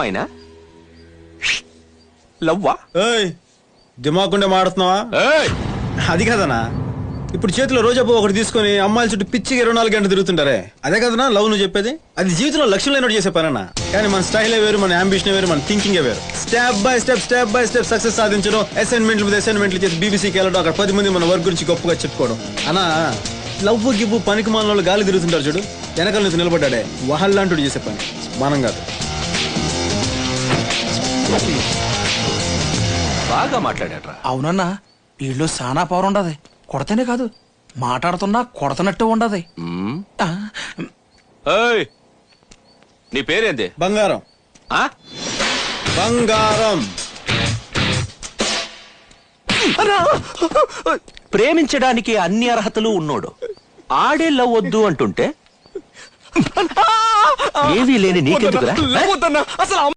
మైనా లవ్వా? దిమాకుండే మాడుతున్నావా? అది కదనా, ఇప్పుడు చేతిలో రోజా పువ్వు ఒకటి తీసుకొని అమ్మాయిల చుట్టూ పిచ్చిగా 24 గంటలు తిరుగుతుంటారే, అదే కదనా లవ్ నువ్వు చెప్పేది? అది జీవితంలో లక్ష్యం లేనట్టు చేసే పనన్నా. కానీ మన స్టైలే వేరు, మన అంబిషన్ వేరు, మన థింకింగ్ వేరు. స్టెప్ బై స్టెప్ సక్సెస్ సాధించడం, అసైన్మెంట్ల మీద అసైన్మెంట్లు చేసి బీబీసీకి వెళ్ళడం, అక్కడ 10 మంది మన వర్క్ గురించి గొప్పగా చెప్పుకోవడం. అన్నా లవ్ గివ్వు పనికి మన వాళ్ళు గాలి తిరుగుతుంటారు చూడు, వెనకాల నుంచి నిలబడ్డాడే వహల్లాంటి చేసే పని, మనం కాదు. బాగా మాట్లాడాడ్రా. అవునన్నా, వీళ్ళు సానా పవర్ ఉండదు. కొడతనే కాదు, మాట్లాడుతున్నా కొడతనట్టు ఉండదు. నీ పేరేంది? బంగారం. ఆ? బంగారం. ప్రేమించడానికి అన్ని అర్హతలు ఉన్నోడు ఆడే లవ్ వద్దు అంటుంటే ఏవీ లేని నీకెందుకురా? అసలు